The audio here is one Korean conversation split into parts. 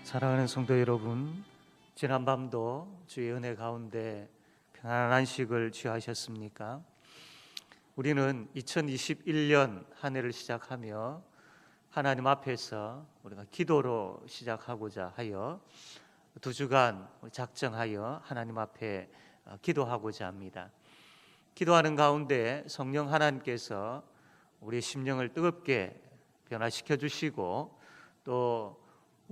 사랑하는 성도 여러분, 지난밤도 주의 은혜 가운데 평안한 안식을 취하셨습니까? 우리는 2021년 한 해를 시작하며 하나님 앞에서 우리가 기도로 시작하고자 하여 2주간 작정하여 하나님 앞에 기도하고자 합니다. 기도하는 가운데 성령 하나님께서 우리의 심령을 뜨겁게 변화시켜 주시고 또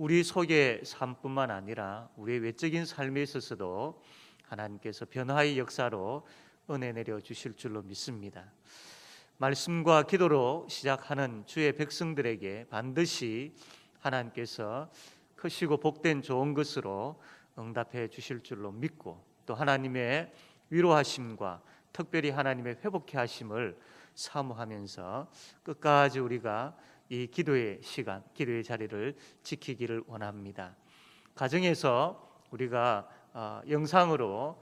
우리 속의 삶뿐만 아니라 우리의 외적인 삶에 있어서도 하나님께서 변화의 역사로 은혜 내려 주실 줄로 믿습니다. 말씀과 기도로 시작하는 주의 백성들에게 반드시 하나님께서 크시고 복된 좋은 것으로 응답해 주실 줄로 믿고 또 하나님의 위로하심과 특별히 하나님의 회복해 하심을 사모하면서 끝까지 우리가 이 기도의 시간, 기도의 자리를 지키기를 원합니다. 가정에서 우리가 영상으로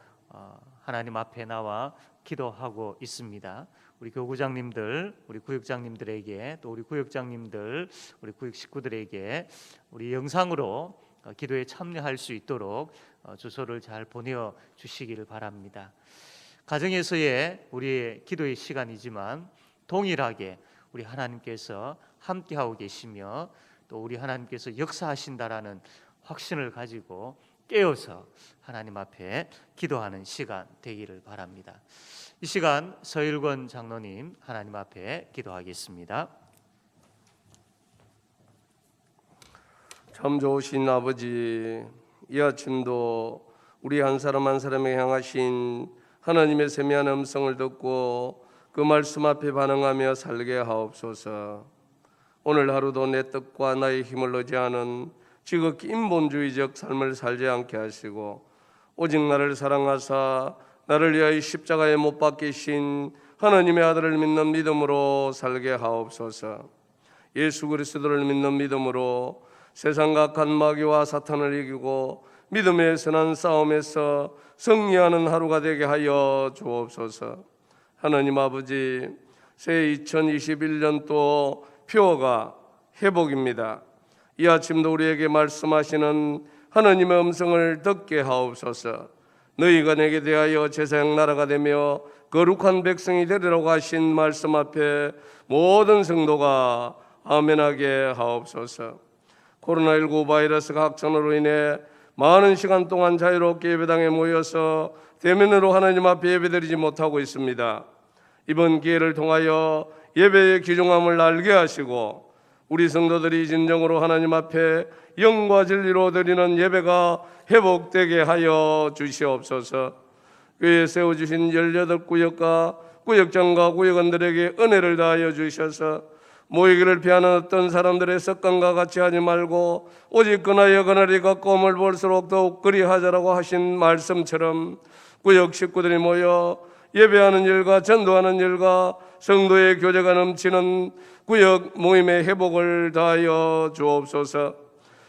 하나님 앞에 나와 기도하고 있습니다. 우리 교구장님들, 우리 구역장님들에게 또 우리 구역장님들, 우리 구역 식구들에게 우리 영상으로 기도에 참여할 수 있도록 주소를 잘 보내어 주시기를 바랍니다. 가정에서의 우리의 기도의 시간이지만 동일하게 우리 하나님께서 함께하고 계시며 또 우리 하나님께서 역사하신다라는 확신을 가지고 깨어서 하나님 앞에 기도하는 시간 되기를 바랍니다. 이 시간 서일권 장로님 하나님 앞에 기도하겠습니다. 참 좋으신 아버지, 이 아침도 우리 한 사람 한 사람에게 향하신 하나님의 세미한 음성을 듣고 그 말씀 앞에 반응하며 살게 하옵소서. 오늘 하루도 내 뜻과 나의 힘을 의지하는 지극히 인본주의적 삶을 살지 않게 하시고 오직 나를 사랑하사 나를 위하여 십자가에 못 박히신 하나님의 아들을 믿는 믿음으로 살게 하옵소서. 예수 그리스도를 믿는 믿음으로 세상 각한 마귀와 사탄을 이기고 믿음의 선한 싸움에서 승리하는 하루가 되게 하여 주옵소서. 하나님 아버지, 새해 2021년도 표어가 회복입니다. 이 아침도 우리에게 말씀하시는 하나님의 음성을 듣게 하옵소서. 너희가 내게 대하여 제사장 나라가 되며 거룩한 백성이 되리라고 하신 말씀 앞에 모든 성도가 아멘하게 하옵소서. 코로나19 바이러스 확산으로 인해 많은 시간 동안 자유롭게 예배당에 모여서 대면으로 하나님 앞에 예배드리지 못하고 있습니다. 이번 기회를 통하여 예배의 귀중함을 알게 하시고 우리 성도들이 진정으로 하나님 앞에 영과 진리로 드리는 예배가 회복되게 하여 주시옵소서. 교회에 세워주신 18구역과 구역장과 구역원들에게 은혜를 다하여 주셔서 모이기를 피하는 어떤 사람들의 습관과 같이 하지 말고 오직 그나여 그날이 가까움을 볼수록 더욱 그리하자라고 하신 말씀처럼 구역 식구들이 모여 예배하는 일과 전도하는 일과 성도의 교제가 넘치는 구역 모임의 회복을 다하여 주옵소서.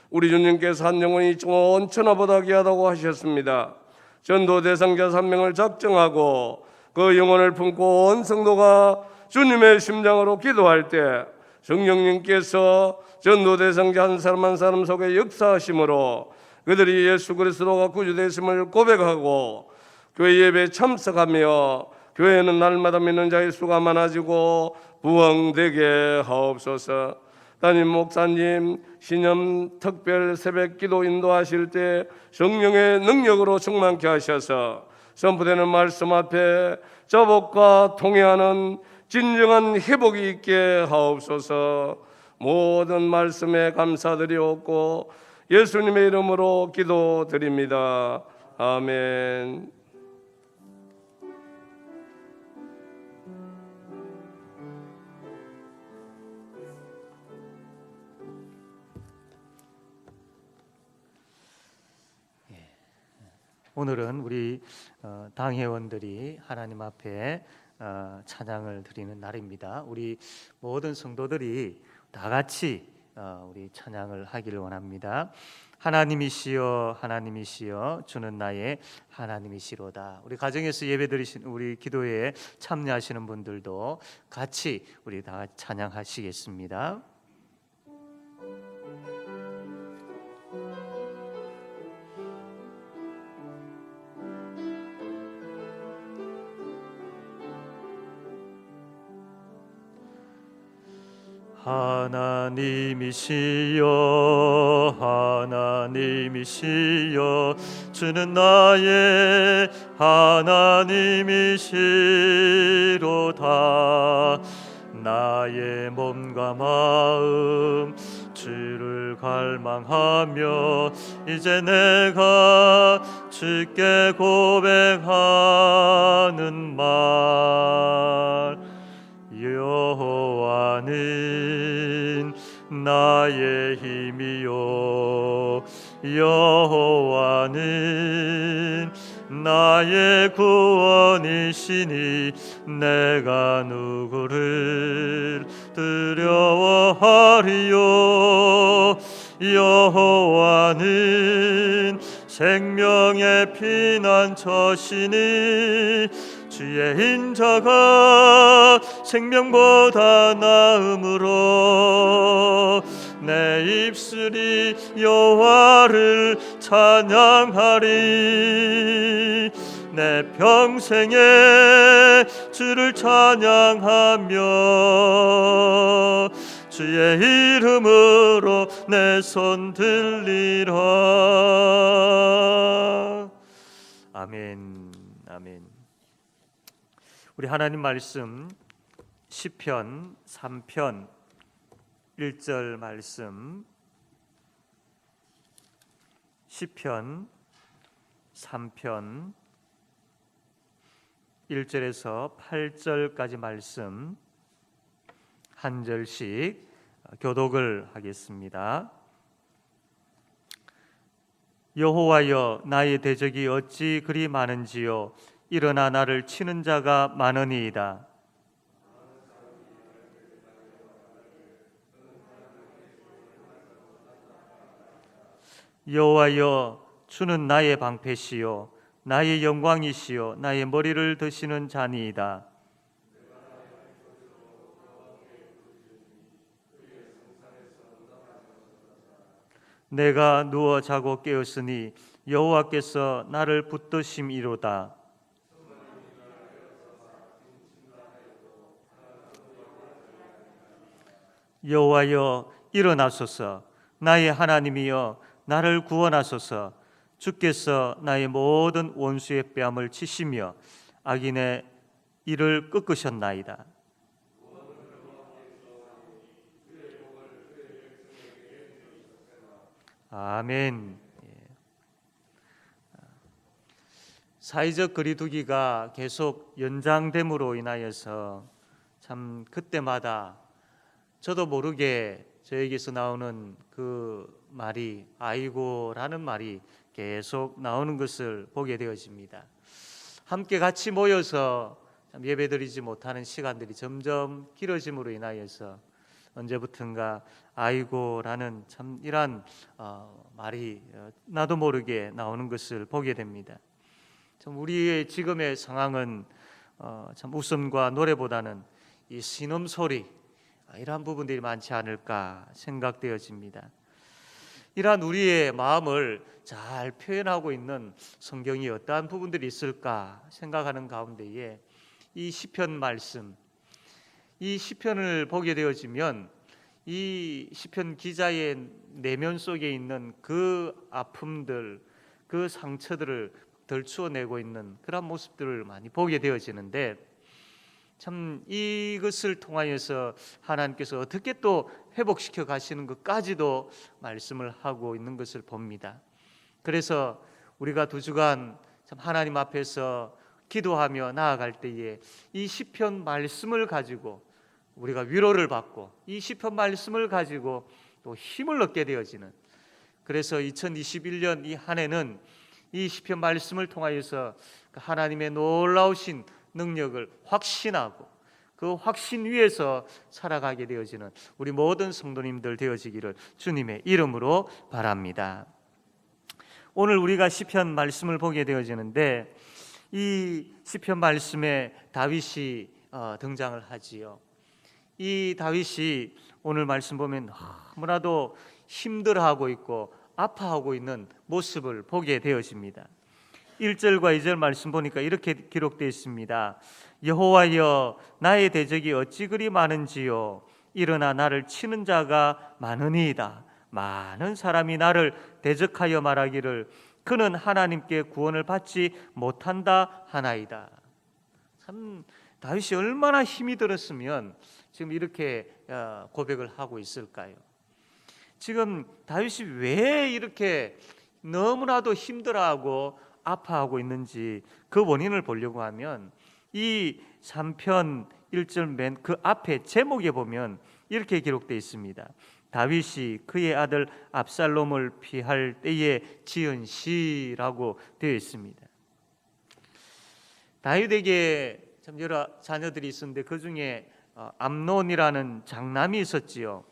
우리 주님께서 한 영혼이 온 천하보다 귀하다고 하셨습니다. 전도 대상자 3명을 작정하고 그 영혼을 품고 온 성도가 주님의 심장으로 기도할 때 성령님께서 전도 대상자 한 사람 한 사람 속에 역사하심으로 그들이 예수 그리스도가 구주되심을 고백하고 교회 예배에 참석하며 교회는 날마다 믿는 자의 수가 많아지고 부흥되게 하옵소서. 담임 목사님 신년 특별 새벽 기도 인도하실 때 성령의 능력으로 충만케 하셔서 선포되는 말씀 앞에 자복과 통회하는 진정한 회복이 있게 하옵소서. 모든 말씀에 감사드리옵고 예수님의 이름으로 기도드립니다. 아멘. 오늘은 우리 당회원들이 하나님 앞에 찬양을 드리는 날입니다. 우리 모든 성도들이 다 같이 우리 찬양을 하기를 원합니다. 하나님이시여 하나님이시여 주는 나의 하나님이시로다. 우리 가정에서 예배드리신 우리 기도에 참여하시는 분들도 같이 우리 다 찬양하시겠습니다. 하나님이시여 하나님이시여 주는 나의 하나님이시로다. 나의 몸과 마음 주를 갈망하며 이제 내가 주께 고백하는 말, 여호와는 나의 힘이요 여호와는 나의 구원이시니 내가 누구를 두려워하리요. 여호와는 생명의 피난처시니 주의 인자가 생명보다 나음으로 내 입술이 여호와를 찬양하리. 내 평생에 주를 찬양하며 주의 이름으로 내 손 들리라. 아멘. 아멘. 우리 하나님 말씀 시편 3편 1절 말씀, 시편 3편 1절에서 8절까지 말씀 한 절씩 교독을 하겠습니다. 여호와여 나의 대적이 어찌 그리 많은지요. 일어나 나를 치는 자가 많으니이다. 여호와여 주는 나의 방패시요 나의 영광이시요 나의 머리를 드시는 자니이다. 내가 누워 자고 깨었으니 여호와께서 나를 붙드심이로다. 여호와여 일어나소서. 나의 하나님이여 나를 구원하소서. 주께서 나의 모든 원수의 뺨을 치시며 악인의 이를 꺾으셨나이다. 아멘. 사회적 거리두기가 계속 연장됨으로 인하여서 참 그때마다 저도 모르게 저에게서 나오는 그 말이 아이고라는 말이 계속 나오는 것을 보게 되어집니다. 함께 같이 모여서 참 예배드리지 못하는 시간들이 점점 길어짐으로 인하여서 언제부턴가 아이고라는 참 이러한 말이 나도 모르게 나오는 것을 보게 됩니다. 참 우리의 지금의 상황은 참 웃음과 노래보다는 이 신음소리, 이러한 부분들이 많지 않을까 생각되어집니다. 이러한 우리의 마음을 잘 표현하고 있는 성경이 어떠한 부분들이 있을까 생각하는 가운데에 이 시편 말씀, 이 시편을 보게 되어지면 이 시편 기자의 내면 속에 있는 그 아픔들, 그 상처들을 덜추어내고 있는 그런 모습들을 많이 보게 되어지는데, 참 이것을 통하여서 하나님께서 어떻게 또 회복시켜 가시는 것까지도 말씀을 하고 있는 것을 봅니다. 그래서 우리가 두 주간 참 하나님 앞에서 기도하며 나아갈 때에 이 시편 말씀을 가지고 우리가 위로를 받고 이 시편 말씀을 가지고 또 힘을 얻게 되어지는, 그래서 2021년 이 한 해는 이 시편 말씀을 통하여서 하나님의 놀라우신 능력을 확신하고 그 확신 위에서 살아가게 되어지는 우리 모든 성도님들 되어지기를 주님의 이름으로 바랍니다. 오늘 우리가 시편 말씀을 보게 되어지는데 이 시편 말씀에 다윗이 등장을 하지요. 이 다윗이 오늘 말씀 보면 너무나도 힘들어하고 있고 아파하고 있는 모습을 보게 되어집니다. 1절과 2절 말씀 보니까 이렇게 기록되어 있습니다. 여호와여 나의 대적이 어찌 그리 많은지요. 일어나 나를 치는 자가 많으니이다. 많은 사람이 나를 대적하여 말하기를 그는 하나님께 구원을 받지 못한다 하나이다. 참 다윗이 얼마나 힘이 들었으면 지금 이렇게 고백을 하고 있을까요? 지금 다윗이 왜 이렇게 너무나도 힘들어하고 아파하고 있는지 그 원인을 보려고 하면 이 3편 1절 맨 그 앞에 제목에 보면 이렇게 기록되어 있습니다. 다윗이 그의 아들 압살롬을 피할 때에 지은 시라고 되어 있습니다. 다윗에게 참 여러 자녀들이 있었는데 그 중에 암논이라는 장남이 있었지요.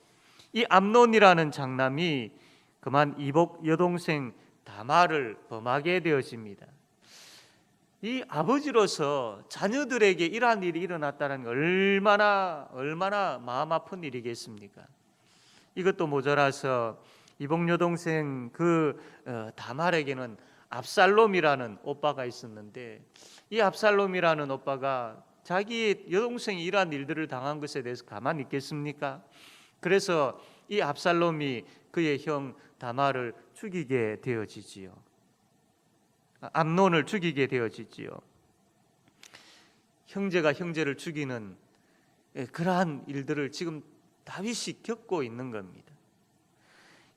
이 암논이라는 장남이 그만 이복 여동생 다말을 범하게 되어집니다. 이 아버지로서 자녀들에게 이러한 일이 일어났다는 게 얼마나 마음 아픈 일이겠습니까? 이것도 모자라서 이복 여동생 다말에게는 압살롬이라는 오빠가 있었는데 이 압살롬이라는 오빠가 자기 여동생이 이러한 일들을 당한 것에 대해서 가만히 있겠습니까? 그래서 이 압살롬이 그의 형 다말을 죽이게 되어지지요. 암논을 죽이게 되어지지요. 형제가 형제를 죽이는 그러한 일들을 지금 다윗이 겪고 있는 겁니다.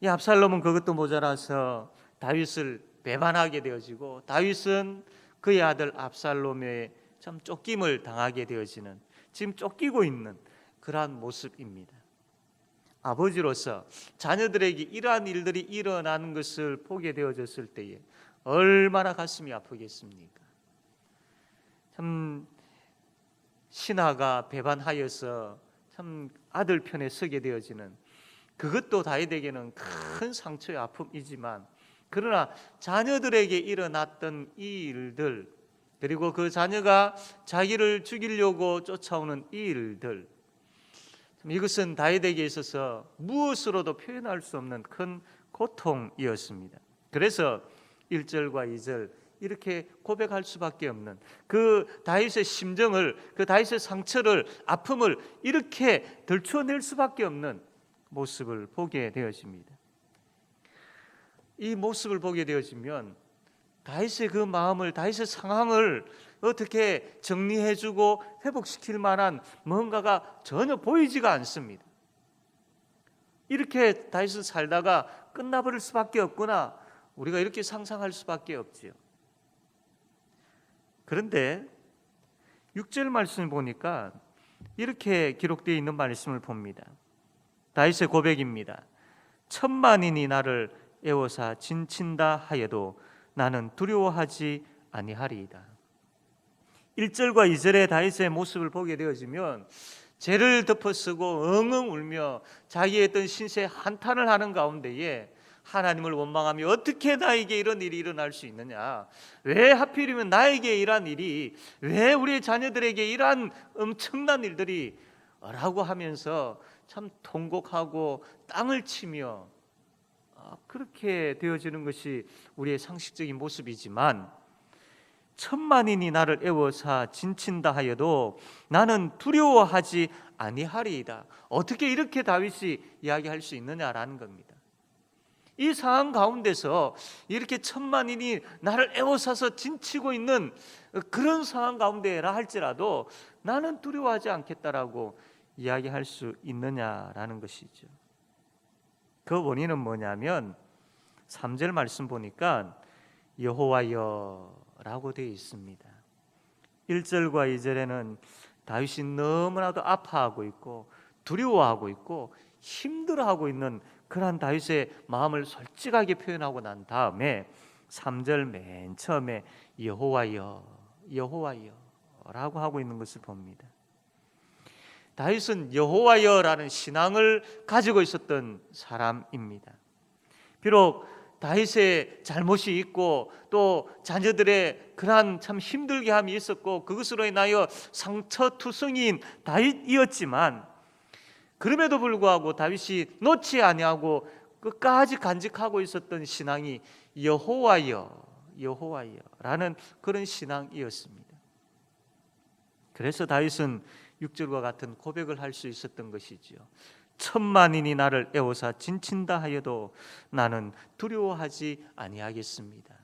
이 압살롬은 그것도 모자라서 다윗을 배반하게 되어지고 다윗은 그의 아들 압살롬의 참 쫓김을 당하게 되어지는 지금 쫓기고 있는 그러한 모습입니다. 아버지로서 자녀들에게 이러한 일들이 일어나는 것을 보게 되어졌을 때에 얼마나 가슴이 아프겠습니까? 참 신하가 배반하여서 참 아들 편에 서게 되어지는 그것도 다윗에게는 큰 상처의 아픔이지만 그러나 자녀들에게 일어났던 이 일들 그리고 그 자녀가 자기를 죽이려고 쫓아오는 이 일들 이것은 다윗에게 있어서 무엇으로도 표현할 수 없는 큰 고통이었습니다. 그래서 1절과 2절 이렇게 고백할 수밖에 없는 그 다윗의 심정을 그 다윗의 상처를 아픔을 이렇게 들춰낼 수밖에 없는 모습을 보게 되어집니다. 이 모습을 보게 되어지면 다윗의 그 마음을 다윗의 상황을 어떻게 정리해주고 회복시킬 만한 뭔가가 전혀 보이지가 않습니다. 이렇게 다윗은 살다가 끝나버릴 수밖에 없구나 우리가 이렇게 상상할 수밖에 없지요. 그런데 6절 말씀을 보니까 이렇게 기록되어 있는 말씀을 봅니다. 다윗의 고백입니다. 천만인이 나를 애워사 진친다 하여도 나는 두려워하지 아니하리이다. 1절과 2절의 다윗의 모습을 보게 되어지면 죄를 덮어쓰고 엉엉 울며 자기의 어떤 신세 한탄을 하는 가운데에 하나님을 원망하며 어떻게 나에게 이런 일이 일어날 수 있느냐, 왜 하필이면 나에게 이러한 일이, 왜 우리 자녀들에게 이러한 엄청난 일들이 라고 하면서 참 통곡하고 땅을 치며 그렇게 되어지는 것이 우리의 상식적인 모습이지만 천만인이 나를 애워사 진친다 하여도 나는 두려워하지 아니하리이다. 어떻게 이렇게 다윗이 이야기할 수 있느냐라는 겁니다. 이 상황 가운데서 이렇게 천만인이 나를 애워싸서 진치고 있는 그런 상황 가운데라 할지라도 나는 두려워하지 않겠다라고 이야기할 수 있느냐라는 것이죠. 그 원인은 뭐냐면 3절 말씀 보니까 여호와여라고 되어 있습니다. 1절과 2절에는 다윗이 너무나도 아파하고 있고 두려워하고 있고 힘들어하고 있는 그러한 다윗의 마음을 솔직하게 표현하고 난 다음에 3절 맨 처음에 여호와여 여호와여라고 하고 있는 것을 봅니다. 다윗은 여호와여라는 신앙을 가지고 있었던 사람입니다. 비록 다윗의 잘못이 있고 또 자녀들의 그러한 참 힘들게 함이 있었고 그것으로 인하여 상처투성이인 다윗이었지만 그럼에도 불구하고 다윗이 놓지 아니하고 끝까지 간직하고 있었던 신앙이 여호와여라는 그런 신앙이었습니다. 그래서 다윗은 6절과 같은 고백을 할 수 있었던 것이지요. 천만인이 나를 애워사 진친다 하여도 나는 두려워하지 아니하겠습니다.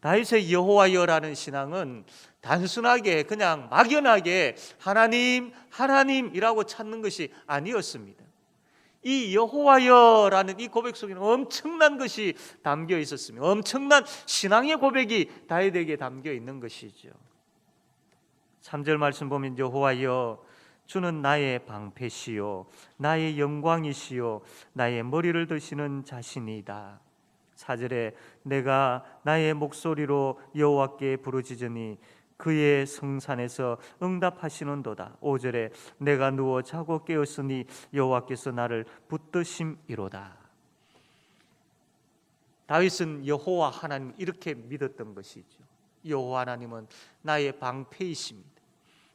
다윗의 여호와여라는 신앙은 단순하게 그냥 막연하게 하나님 하나님이라고 찾는 것이 아니었습니다. 이 여호와여라는 이 고백 속에는 엄청난 것이 담겨 있었습니다. 엄청난 신앙의 고백이 다윗에게 담겨 있는 것이죠. 3절 말씀 보면 여호와여 주는 나의 방패시요 나의 영광이시요 나의 머리를 드시는 자신이다. 4절에 내가 나의 목소리로 여호와께 부르짖으니 그의 성산에서 응답하시는도다. 5절에 내가 누워 자고 깨었으니 여호와께서 나를 붙드심이로다. 다윗은 여호와 하나님 이렇게 믿었던 것이죠. 여호와 하나님은 나의 방패이십니다.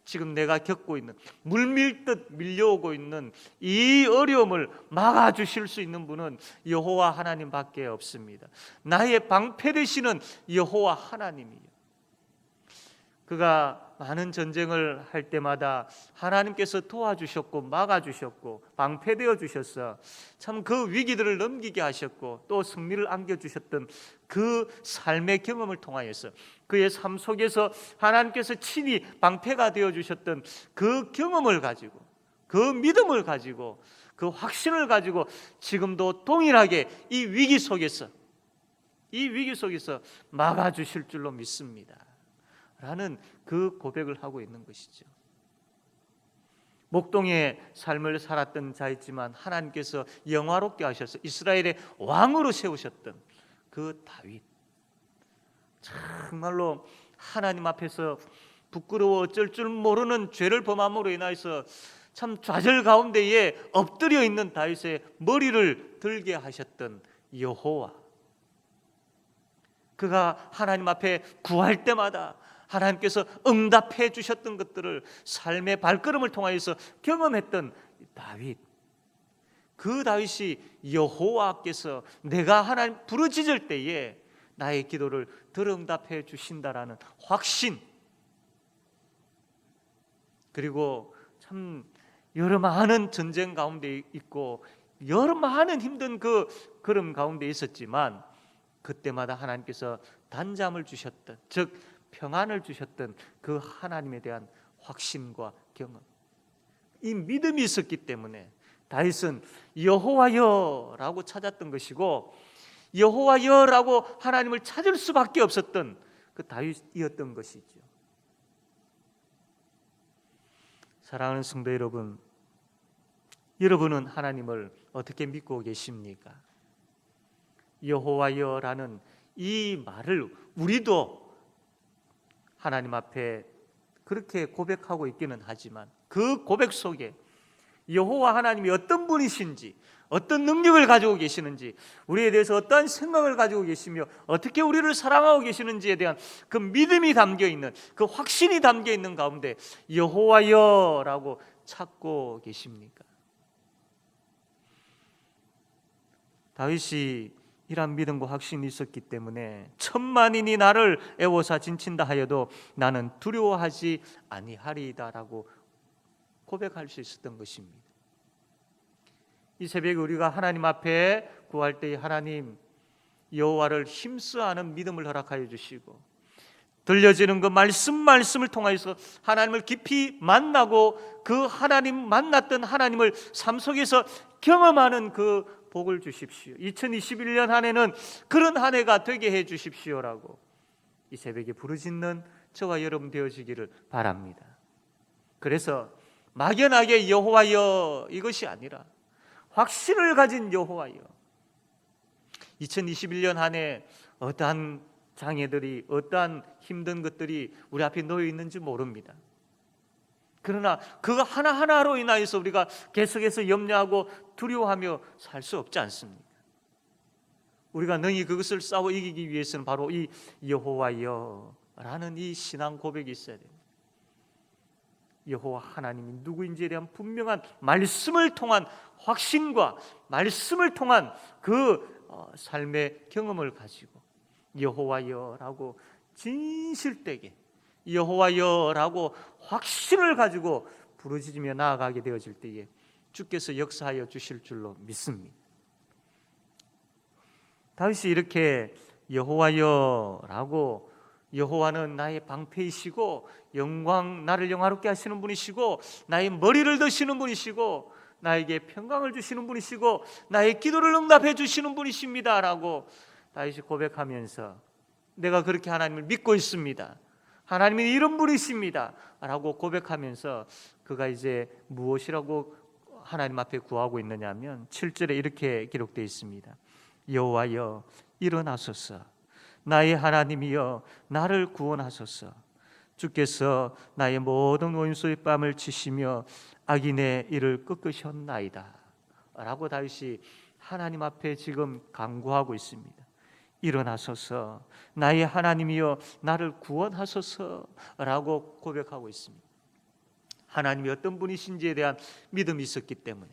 지금 내가 겪고 있는 물밀듯 밀려오고 있는 이 어려움을 막아주실 수 있는 분은 여호와 하나님밖에 없습니다. 나의 방패 되시는 여호와 하나님이요. 그가 많은 전쟁을 할 때마다 하나님께서 도와주셨고 막아주셨고 방패되어 주셔서 참 그 위기들을 넘기게 하셨고 또 승리를 안겨주셨던 그 삶의 경험을 통하여서 그의 삶 속에서 하나님께서 친히 방패가 되어 주셨던 그 경험을 가지고 그 믿음을 가지고 그 확신을 가지고 지금도 동일하게 이 위기 속에서 막아주실 줄로 믿습니다 라는 그 고백을 하고 있는 것이죠. 목동의 삶을 살았던 자였지만 하나님께서 영화롭게 하셔서 이스라엘의 왕으로 세우셨던 그 다윗, 정말로 하나님 앞에서 부끄러워 어쩔 줄 모르는 죄를 범함으로 인하여서 참 좌절 가운데에 엎드려 있는 다윗의 머리를 들게 하셨던 여호와, 그가 하나님 앞에 구할 때마다 하나님께서 응답해 주셨던 것들을 삶의 발걸음을 통하여서 경험했던 다윗, 그 다윗이 여호와께서 내가 하나님 부르짖을 때에 나의 기도를 들응답해 주신다라는 확신, 그리고 참 여러 많은 전쟁 가운데 있고 여러 많은 힘든 그 걸음 가운데 있었지만 그때마다 하나님께서 단잠을 주셨던, 즉 평안을 주셨던 그 하나님에 대한 확신과 경험, 이 믿음이 있었기 때문에 다윗은 여호와여라고 찾았던 것이고 여호와여라고 하나님을 찾을 수밖에 없었던 그 다윗이었던 것이죠. 사랑하는 성도 여러분, 여러분은 하나님을 어떻게 믿고 계십니까? 여호와여라는 이 말을 우리도 하나님 앞에 그렇게 고백하고 있기는 하지만 그 고백 속에 여호와 하나님이 어떤 분이신지, 어떤 능력을 가지고 계시는지, 우리에 대해서 어떠한 생각을 가지고 계시며 어떻게 우리를 사랑하고 계시는지에 대한 그 믿음이 담겨있는, 그 확신이 담겨있는 가운데 여호와여라고 찾고 계십니까? 다윗이 이런 믿음과 확신이 있었기 때문에 천만인이 나를 애워사 진친다 하여도 나는 두려워하지 아니하리이다라고 고백할 수 있었던 것입니다. 이 새벽에 우리가 하나님 앞에 구할 때에 하나님 여호와를 힘쓰아하는 믿음을 허락하여 주시고 들려지는 그 말씀을 통하여서 하나님을 깊이 만나고 그 하나님 만났던 하나님을 삶 속에서 경험하는 그 복을 주십시오. 2021년 한 해는 그런 한 해가 되게 해 주십시오라고 이 새벽에 부르짖는 저와 여러분 되어지기를 바랍니다. 그래서 막연하게 여호와여 이것이 아니라 확신을 가진 여호와여, 2021년 한 해 어떠한 장애들이, 어떠한 힘든 것들이 우리 앞에 놓여 있는지 모릅니다. 그러나 그거 하나하나로 인하여서 우리가 계속해서 염려하고 두려워하며 살 수 없지 않습니까? 우리가 능히 그것을 싸워 이기기 위해서는 바로 이 여호와여라는 이 신앙 고백이 있어야 됩니다. 여호와 하나님이 누구인지에 대한 분명한 말씀을 통한 확신과 말씀을 통한 그 삶의 경험을 가지고 여호와여라고 진실되게 여호와여라고 확신을 가지고 부르짖으며 나아가게 되어질 때에 주께서 역사하여 주실 줄로 믿습니다. 다윗이 이렇게 여호와여라고, 여호와는 나의 방패이시고 나를 영화롭게 하시는 분이시고 나의 머리를 드시는 분이시고 나에게 평강을 주시는 분이시고 나의 기도를 응답해 주시는 분이십니다 라고 다윗이 고백하면서 내가 그렇게 하나님을 믿고 있습니다, 하나님은 이런 분이십니다 라고 고백하면서 그가 이제 무엇이라고 하나님 앞에 구하고 있느냐 하면 7절에 이렇게 기록되어 있습니다. 여호와여 일어나소서, 나의 하나님이여 나를 구원하소서. 주께서 나의 모든 원수의 뺨을 치시며 악인의 일을 꺾으셨나이다 라고 다윗이 하나님 앞에 지금 간구하고 있습니다. 일어나소서, 나의 하나님이여 나를 구원하소서 라고 고백하고 있습니다. 하나님이 어떤 분이신지에 대한 믿음이 있었기 때문에,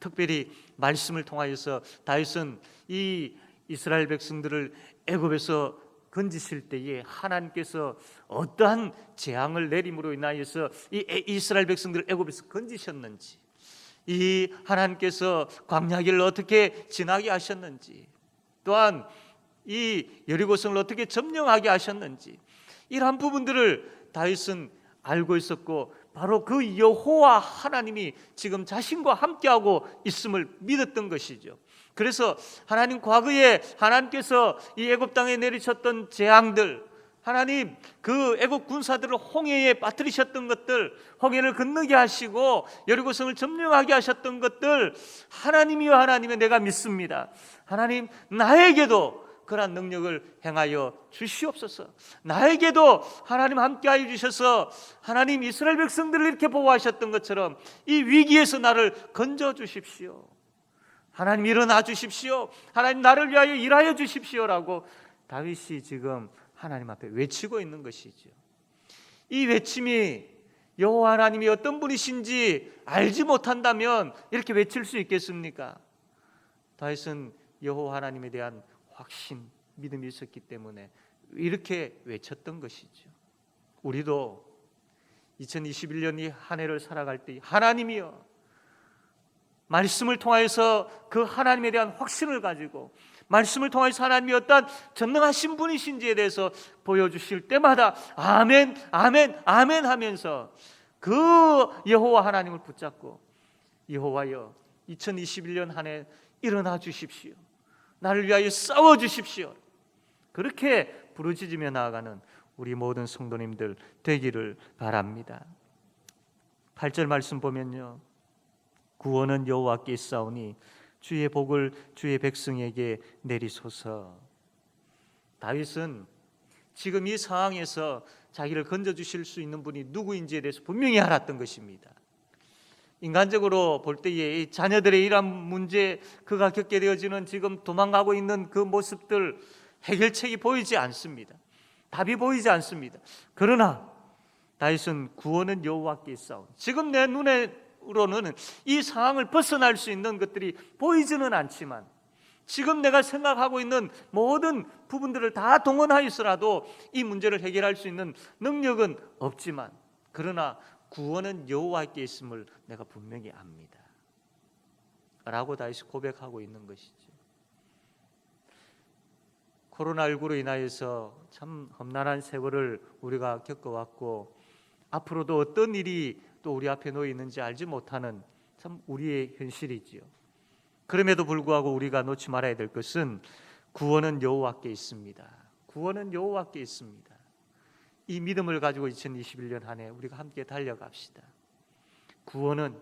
특별히 말씀을 통하여서 다윗은 이 이스라엘 백성들을 애굽에서 건지실 때에 하나님께서 어떠한 재앙을 내림으로 인하여서 이 이스라엘 백성들을 애굽에서 건지셨는지, 이 하나님께서 광야길을 어떻게 지나게 하셨는지, 또한 이 여리고성을 어떻게 점령하게 하셨는지, 이러한 부분들을 다윗은 알고 있었고 바로 그 여호와 하나님이 지금 자신과 함께하고 있음을 믿었던 것이죠. 그래서 하나님, 과거에 하나님께서 이 애굽 땅에 내리셨던 재앙들, 하나님 그 애굽 군사들을 홍해에 빠뜨리셨던 것들, 홍해를 건너게 하시고 여리고성을 점령하게 하셨던 것들, 하나님이여 하나님의 내가 믿습니다. 하나님 나에게도 그러한 능력을 행하여 주시옵소서. 나에게도 하나님 함께하여 주셔서 하나님 이스라엘 백성들을 이렇게 보호하셨던 것처럼 이 위기에서 나를 건져 주십시오. 하나님 일어나 주십시오. 하나님 나를 위하여 일하여 주십시오라고 다윗이 지금 하나님 앞에 외치고 있는 것이죠. 이 외침이 여호와 하나님이 어떤 분이신지 알지 못한다면 이렇게 외칠 수 있겠습니까? 다윗은 여호와 하나님에 대한 확신, 믿음이 있었기 때문에 이렇게 외쳤던 것이죠. 우리도 2021년 이 한 해를 살아갈 때 하나님이여, 말씀을 통하여서 그 하나님에 대한 확신을 가지고 말씀을 통해서 하나님이 어떤 전능하신 분이신지에 대해서 보여주실 때마다 아멘, 아멘, 아멘 하면서 그 여호와 하나님을 붙잡고 여호와여 2021년 한 해 일어나 주십시오. 나를 위하여 싸워 주십시오. 그렇게 부르짖으며 나아가는 우리 모든 성도님들 되기를 바랍니다. 8절 말씀 보면요, 구원은 여호와께 있사오니 주의 복을 주의 백성에게 내리소서. 다윗은 지금 이 상황에서 자기를 건져주실 수 있는 분이 누구인지에 대해서 분명히 알았던 것입니다. 인간적으로 볼 때에 이 자녀들의 이러한 문제, 그가 겪게 되어지는 지금 도망가고 있는 그 모습들, 해결책이 보이지 않습니다. 답이 보이지 않습니다. 그러나 다윗은 구원은 여호와께 있사오니, 지금 내 눈으로는 이 상황을 벗어날 수 있는 것들이 보이지는 않지만, 지금 내가 생각하고 있는 모든 부분들을 다 동원하여서라도 이 문제를 해결할 수 있는 능력은 없지만, 그러나 구원은 여호와께 있음을 내가 분명히 압니다 라고 다시 고백하고 있는 것이죠. 코로나19로 인하여서 참 험난한 세월을 우리가 겪어왔고, 앞으로도 어떤 일이 또 우리 앞에 놓여 있는지 알지 못하는 참 우리의 현실이지요. 그럼에도 불구하고 우리가 놓지 말아야 될 것은 구원은 여호와께 있습니다. 구원은 여호와께 있습니다. 이 믿음을 가지고 2021년 한 해 우리가 함께 달려갑시다. 구원은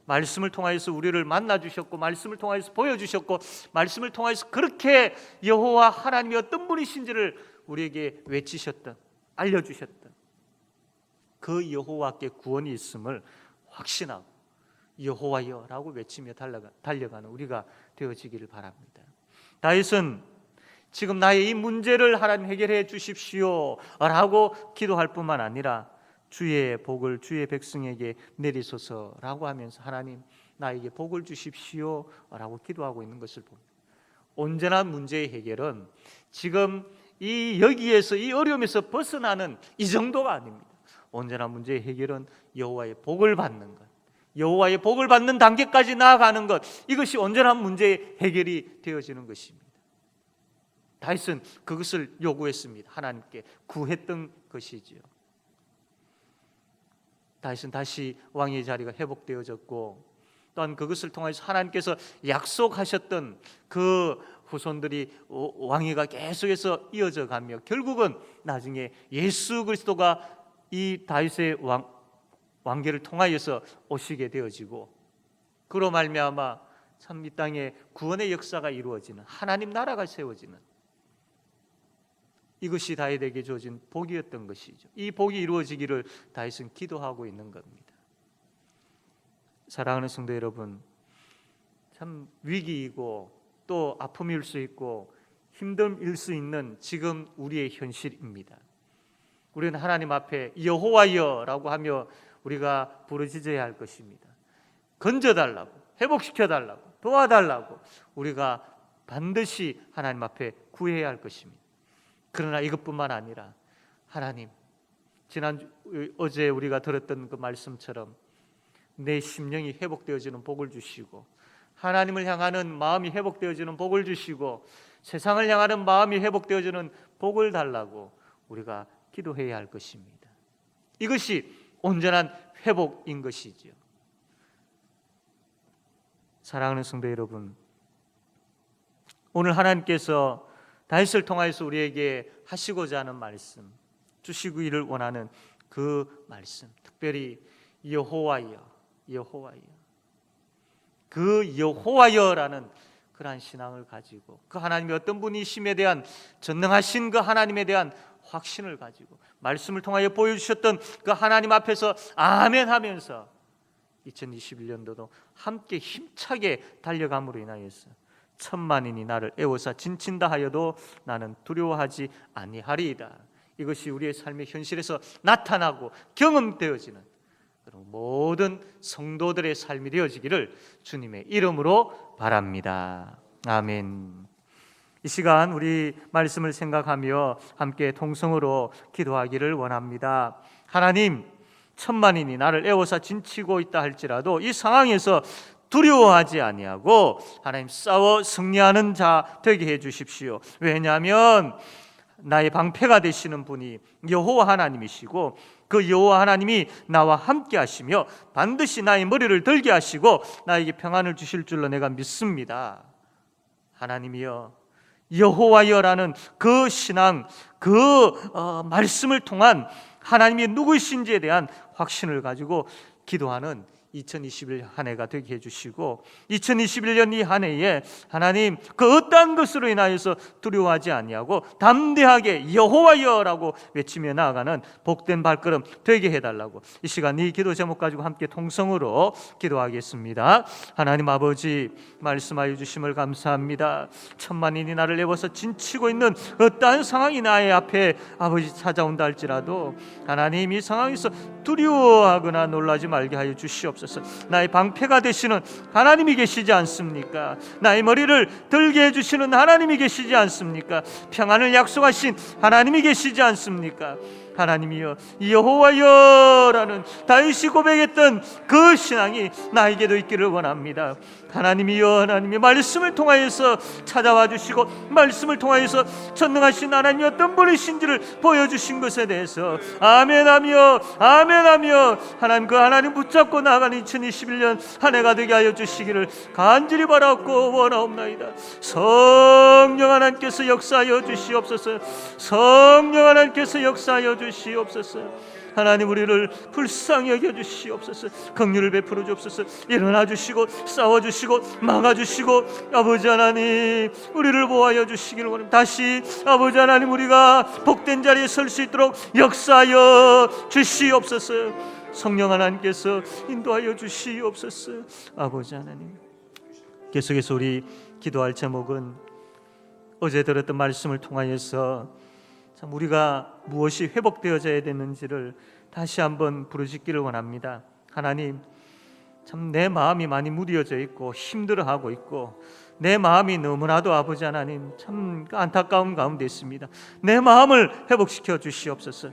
말씀을 통하여서 우리를 만나 주셨고, 말씀을 통하여서 보여주셨고, 말씀을 통하여서 그렇게 여호와 하나님이 어떤 분이신지를 우리에게 외치셨던, 알려주셨던 그 여호와께 구원이 있음을 확신하고 여호와여라고 외치며 달려가는 우리가 되어지기를 바랍니다. 다윗은 지금 나의 이 문제를 하나님 해결해 주십시오 라고 기도할 뿐만 아니라 주의 복을 주의 백성에게 내리소서라고 하면서 하나님 나에게 복을 주십시오 라고 기도하고 있는 것을 봅니다. 온전한 문제의 해결은 지금 이 여기에서 이 어려움에서 벗어나는 이 정도가 아닙니다. 온전한 문제의 해결은 여호와의 복을 받는 것, 여호와의 복을 받는 단계까지 나아가는 것, 이것이 온전한 문제의 해결이 되어지는 것입니다. 다윗은 그것을 요구했습니다. 하나님께 구했던 것이지요. 다윗은 다시 왕의 자리가 회복되어졌고, 또한 그것을 통해서 하나님께서 약속하셨던 그 후손들이 왕위가 계속해서 이어져 가며 결국은 나중에 예수 그리스도가 이 다윗의 왕계를 통하여서 오시게 되어지고, 그로 말미암아 참 이 땅에 구원의 역사가 이루어지는, 하나님 나라가 세워지는, 이것이 다윗에게 주어진 복이었던 것이죠. 이 복이 이루어지기를 다윗은 기도하고 있는 겁니다. 사랑하는 성도 여러분, 참 위기이고 또 아픔일 수 있고 힘듦일 수 있는 지금 우리의 현실입니다. 우리는 하나님 앞에 여호와여라고 하며 우리가 부르짖어야 할 것입니다. 건져달라고, 회복시켜달라고, 도와달라고 우리가 반드시 하나님 앞에 구해야 할 것입니다. 그러나 이것뿐만 아니라 하나님, 어제 우리가 들었던 그 말씀처럼 내 심령이 회복되어지는 복을 주시고, 하나님을 향하는 마음이 회복되어지는 복을 주시고, 세상을 향하는 마음이 회복되어지는 복을 달라고 우리가 기도해야 할 것입니다. 이것이 온전한 회복인 것이죠. 사랑하는 성도 여러분, 오늘 하나님께서 다윗을 통하여서 우리에게 하시고자 하는 말씀, 주시기를 원하는 그 말씀, 특별히 여호와여, 여호와여, 그 여호와여라는 그러한 신앙을 가지고, 그 하나님이 어떤 분이심에 대한 전능하신 그 하나님에 대한 확신을 가지고 말씀을 통하여 보여주셨던 그 하나님 앞에서 아멘 하면서 2021년도도 함께 힘차게 달려감으로 인하여서 천만인이 나를 애워싸 진친다 하여도 나는 두려워하지 아니하리이다. 이것이 우리의 삶의 현실에서 나타나고 경험되어지는 그런 모든 성도들의 삶이 되어지기를 주님의 이름으로 바랍니다. 아멘. 이 시간 우리 말씀을 생각하며 함께 통성으로 기도하기를 원합니다. 하나님, 천만인이 나를 애워싸 진치고 있다 할지라도 이 상황에서 두려워하지 아니하고 하나님 싸워 승리하는 자 되게 해 주십시오. 왜냐하면 나의 방패가 되시는 분이 여호와 하나님이시고, 그 여호와 하나님이 나와 함께 하시며 반드시 나의 머리를 들게 하시고 나에게 평안을 주실 줄로 내가 믿습니다. 하나님이여, 여호와여라는 그 신앙, 그 말씀을 통한 하나님이 누구이신지에 대한 확신을 가지고 기도하는 2021 한 해가 되게 해주시고, 2021년 이 한 해에 하나님 그 어떠한 것으로 인하여서 두려워하지 아니하고 담대하게 여호와여라고 외치며 나아가는 복된 발걸음 되게 해달라고 이 시간 이 기도 제목 가지고 함께 통성으로 기도하겠습니다. 하나님 아버지, 말씀하여 주심을 감사합니다. 천만인이 나를 애워서 진치고 있는 어떠한 상황이 나의 앞에 아버지 찾아온다 할지라도 하나님 이 상황에서 두려워하거나 놀라지 말게 하여 주시옵소서. 나의 방패가 되시는 하나님이 계시지 않습니까? 나의 머리를 들게 해주시는 하나님이 계시지 않습니까? 평안을 약속하신 하나님이 계시지 않습니까? 하나님이여, 여호와여라는 다윗이 고백했던 그 신앙이 나에게도 있기를 원합니다. 하나님이여, 하나님이 말씀을 통하여서 찾아와 주시고 말씀을 통하여서 전능하신 하나님이 어떤 분이신지를 보여주신 것에 대해서 아멘하며 아멘하며 하나님 그 하나님 붙잡고 나아가는 2021년 한 해가 되게 하여 주시기를 간절히 바라고 원하옵나이다. 성령 하나님께서 역사하여 주시옵소서. 성령 하나님께서 역사하여 주시옵소서. 하나님 우리를 불쌍히 여겨 주시옵소서. 긍휼을 베풀어 주옵소서. 일어나 주시고 싸워 주시고 막아 주시고 아버지 하나님 우리를 보호하여 주시기를 원합니다. 다시 아버지 하나님 우리가 복된 자리에 설 수 있도록 역사하여 주시옵소서. 성령 하나님께서 인도하여 주시옵소서. 아버지 하나님, 계속해서 우리 기도할 제목은 어제 들었던 말씀을 통하여서 참 우리가 무엇이 회복되어져야 되는지를 다시 한번 부르짖기를 원합니다. 하나님, 참 내 마음이 많이 무뎌져 있고 힘들어하고 있고 내 마음이 너무나도 아버지 하나님 참 안타까운 가운데 있습니다. 내 마음을 회복시켜 주시옵소서.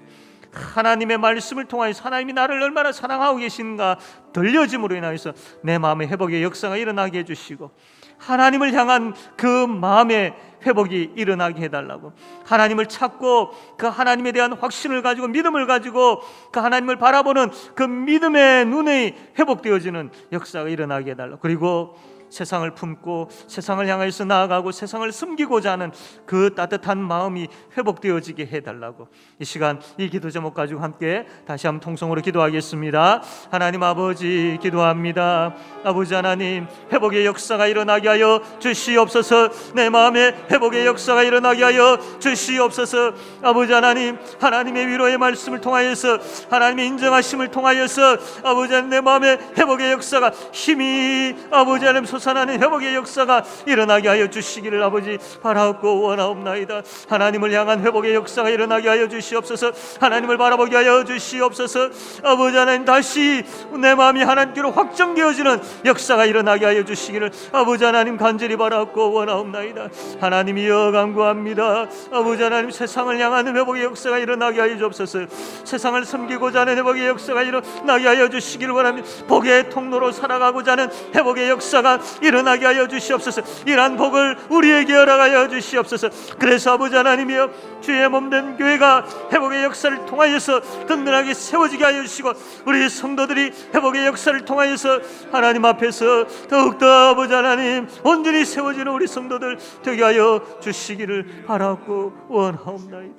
하나님의 말씀을 통하여서 하나님이 나를 얼마나 사랑하고 계신가 들려짐으로 인하여서 내 마음의 회복의 역사가 일어나게 해주시고, 하나님을 향한 그 마음의 회복이 일어나게 해달라고, 하나님을 찾고 그 하나님에 대한 확신을 가지고 믿음을 가지고 그 하나님을 바라보는 그 믿음의 눈이 회복되어지는 역사가 일어나게 해달라고, 그리고 세상을 품고 세상을 향해서 나아가고 세상을 섬기고자 하는 그 따뜻한 마음이 회복되어지게 해달라고, 이 시간 이 기도 제목 가지고 함께 다시 한번 통성으로 기도하겠습니다. 하나님 아버지, 기도합니다. 아버지 하나님, 회복의 역사가 일어나게 하여 주시옵소서. 내 마음에 회복의 역사가 일어나게 하여 주시옵소서. 아버지 하나님, 하나님의 위로의 말씀을 통하여서, 하나님의 인정하심을 통하여서 아버지 하나님, 내 마음에 회복의 역사가 힘이 아버지 하나님 솟아나는 회복의 역사가 일어나게 하여 주시기를 아버지 바라옵고 원하옵나이다. 하나님을 향한 회복의 역사가 일어나게 하여 주시옵소서. 하나님을 바라보게 하여 주시옵소서. 아버지 하나님, 다시 내 마음이 하나님께로 확정되어지는 역사가 일어나게 하여 주시기를 아버지 하나님 간절히 바라옵고 원하옵나이다. 하나님이여 간구합니다. 아버지 하나님, 세상을 향하는 회복의 역사가 일어나게 하여 주옵소서. 세상을 섬기고자 하는 회복의 역사가 일어나게 하여 주시기를 원합니다. 복의 통로로 살아가고자 하는 회복의 역사가 일어나게 하여 주시옵소서. 이러한 복을 우리에게 허락하여 주시옵소서. 그래서 아버지 하나님이여, 주의 몸된 교회가 회복의 역사를 통하여서 든든하게 세워지게 하여 주시고, 우리 성도들이 회복의 역사를 통하여서 하나님 앞에서 더욱더 아버지 하나님 온전히 세워지는 우리 성도들 되게 하여 주시기를 바라고 원하옵나이다.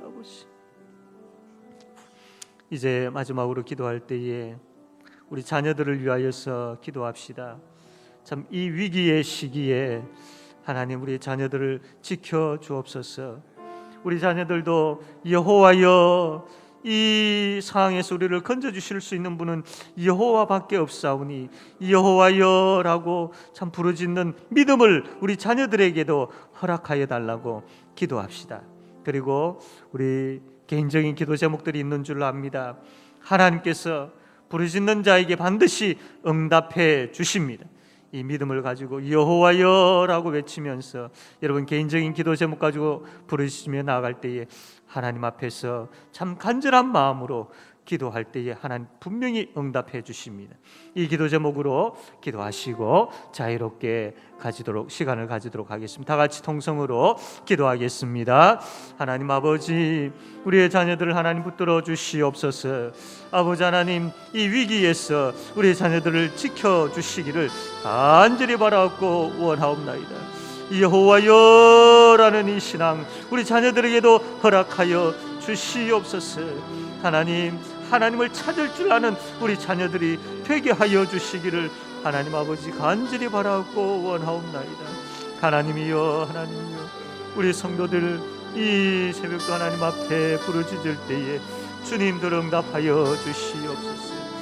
아버지, 이제 마지막으로 기도할 때에 우리 자녀들을 위하여서 기도합시다. 참 이 위기의 시기에 하나님, 우리 자녀들을 지켜 주옵소서. 우리 자녀들도 여호와여, 이 상황에서 우리를 건져주실 수 있는 분은 여호와밖에 없사오니 여호와여라고 참 부르짖는 믿음을 우리 자녀들에게도 허락하여 달라고 기도합시다. 그리고 우리 개인적인 기도 제목들이 있는 줄로 압니다. 하나님께서 부르짖는 자에게 반드시 응답해 주십니다. 이 믿음을 가지고 여호와여라고 외치면서 여러분 개인적인 기도 제목 가지고 부르시며 나아갈 때에 하나님 앞에서 참 간절한 마음으로 기도할 때에 하나님 분명히 응답해 주십니다. 이 기도 제목으로 기도하시고 자유롭게 가지도록 시간을 가지도록 하겠습니다. 다 같이 통성으로 기도하겠습니다. 하나님 아버지, 우리의 자녀들을 하나님 붙들어 주시옵소서. 아버지 하나님, 이 위기에서 우리의 자녀들을 지켜 주시기를 간절히 바라옵고 원하옵나이다. 여호와여라는 이 신앙 우리 자녀들에게도 허락하여 주시옵소서. 하나님, 하나님을 찾을 줄 아는 우리 자녀들이 되게 하여 주시기를 하나님 아버지 간절히 바라고 원하옵나이다. 하나님이여, 하나님이여, 우리 성도들 이 새벽도 하나님 앞에 부르짖을 때에 주님들 응답하여 주시옵소서.